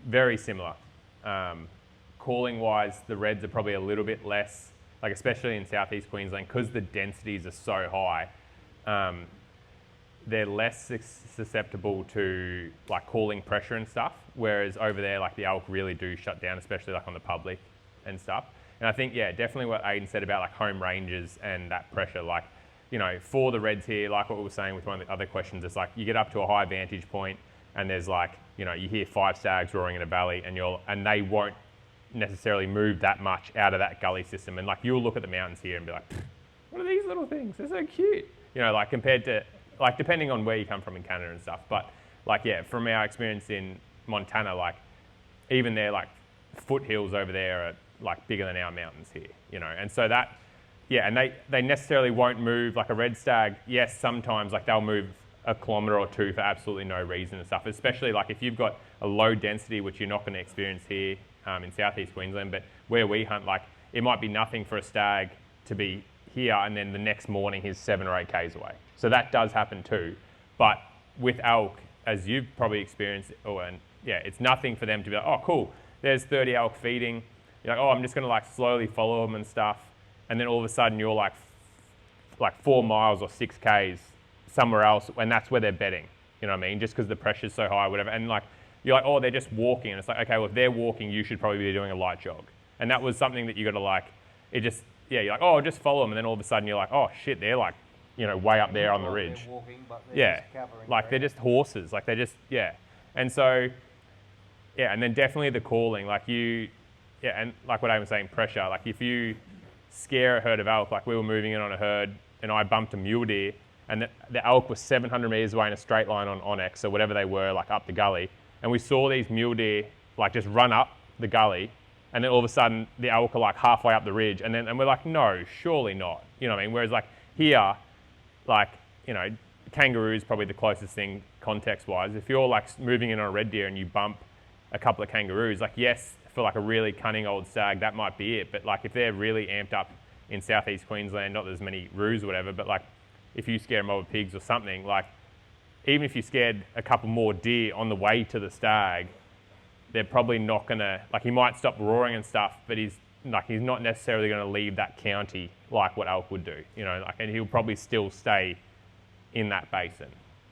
very similar. Calling-wise, the reds are probably a little bit less, like especially in southeast Queensland, because the densities are so high. They're less susceptible to like calling pressure and stuff, whereas over there, like the elk really do shut down, especially like on the public and stuff. And I think, yeah, definitely what Ayden said about like home ranges and that pressure, like, you know, for the reds here, like what we were saying with one of the other questions, it's like you get up to a high vantage point and there's like, you know, you hear 5 stags roaring in a valley and they won't necessarily move that much out of that gully system. And like you'll look at the mountains here and be like, what are these little things? They're so cute. You know, like compared to, like depending on where you come from in Canada and stuff. But like, yeah, from our experience in Montana, like even their like foothills over there are like bigger than our mountains here, you know. And so that, yeah, and they necessarily won't move like a red stag. Yes, sometimes like they'll move a kilometre or 2 for absolutely no reason and stuff, especially like if you've got a low density, which you're not going to experience here in southeast Queensland, but where we hunt, like it might be nothing for a stag to be here and then the next morning he's 7 or 8 k's away. So that does happen too. But with elk, as you've probably experienced, it's nothing for them to be like, oh cool, there's 30 elk feeding. You're like, oh, I'm just going to like slowly follow them and stuff. And then all of a sudden you're like 4 miles or 6 k's somewhere else, and that's where they're bedding. You know what I mean? Just because the pressure's so high, whatever. And like, you're like, oh, they're just walking. And it's like, okay, well, if they're walking, you should probably be doing a light jog. And that was something that you got to like, you're like, oh, just follow them. And then all of a sudden you're like, oh shit, they're like, you know, way up there on the ridge.
They're walking, but they're just covering
like they're just horses. Like they're just, yeah. And so, yeah, and then definitely the calling, like and like what I was saying, pressure. Like if you scare a herd of elk, like we were moving in on a herd and I bumped a mule deer and the elk was 700 metres away in a straight line on Onyx or whatever they were, like up the gully. And we saw these mule deer like just run up the gully and then all of a sudden the elk are like halfway up the ridge and we're like, no, surely not. You know what I mean? Whereas like here, like, you know, kangaroo is probably the closest thing context-wise. If you're like moving in on a red deer and you bump a couple of kangaroos, like yes, for like a really cunning old stag, that might be it. But like if they're really amped up in southeast Queensland, not that there's many roos or whatever, but like if you scare them over pigs or something, like even if you scared a couple more deer on the way to the stag, they're probably not gonna, like he might stop roaring and stuff, but he's not necessarily gonna leave that county like what elk would do, you know, like, and he'll probably still stay in that basin.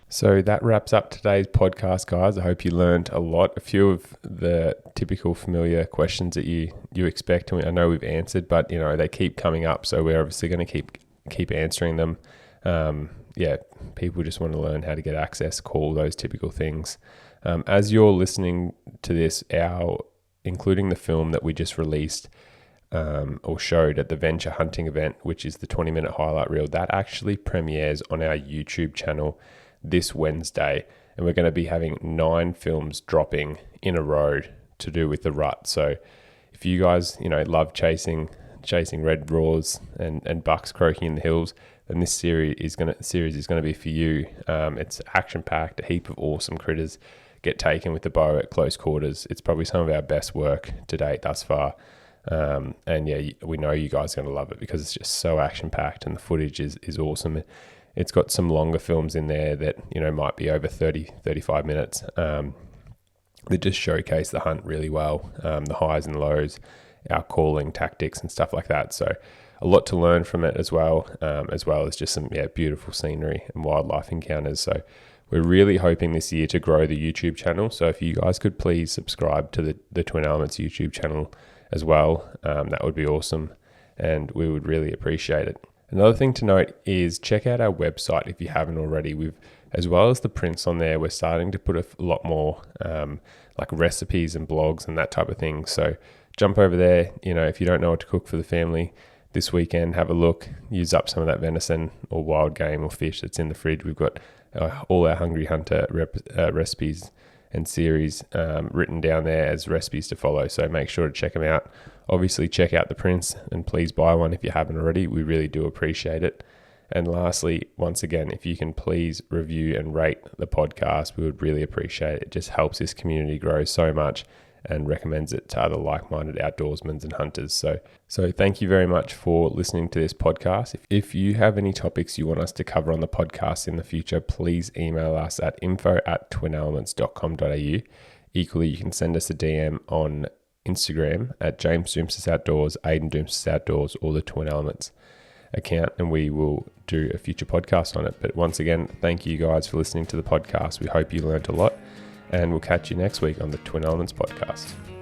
So that wraps up today's podcast, guys. I hope you learned a lot. A few of the typical familiar questions that you expect, and I know we've answered, but you know they keep coming up, so we're obviously going to keep answering them. People just want to learn how to get access, call, those typical things. As you're listening to this, including the film that we just released or showed at the Venture Hunting event, which is the 20-minute highlight reel, that actually premieres on our YouTube channel this Wednesday, and we're going to be having 9 films dropping in a row to do with the rut. So if you guys, you know, love chasing red roars and bucks croaking in the hills, then this series is going to be for you. It's action packed, a heap of awesome critters get taken with the bow at close quarters. It's probably some of our best work to date thus far. And yeah, we know you guys are going to love it because it's just so action packed and the footage is awesome. it's got some longer films in there that, might be over 30, 35 minutes. That just showcase the hunt really well, the highs and lows, our calling tactics and stuff like that. So a lot to learn from it as well as just some beautiful scenery and wildlife encounters. So we're really hoping this year to grow the YouTube channel. So if you guys could please subscribe to the Twin Elements YouTube channel as well, that would be awesome, and we would really appreciate it. Another thing to note is check out our website if you haven't already. As well as the prints on there, we're starting to put a lot more like recipes and blogs and that type of thing. So jump over there. If you don't know what to cook for the family this weekend, have a look, use up some of that venison or wild game or fish that's in the fridge. We've got all our Hungry Hunter recipes and series written down there as recipes to follow. So make sure to check them out. Obviously, check out the prints and please buy one if you haven't already. We really do appreciate it. And lastly, once again, if you can please review and rate the podcast, we would really appreciate it. It just helps this community grow so much and recommends it to other like-minded outdoorsmen and hunters. So thank you very much for listening to this podcast. If you have any topics you want us to cover on the podcast in the future, please email us at info@twinelements.com.au. Equally, you can send us a DM on Instagram at James Doumtsis Outdoors, Ayden Doumtsis Outdoors, or the Twin Elements account, and we will do a future podcast on it. But once again, thank you guys for listening to the podcast. We hope you learned a lot, and we'll catch you next week on the Twin Elements podcast.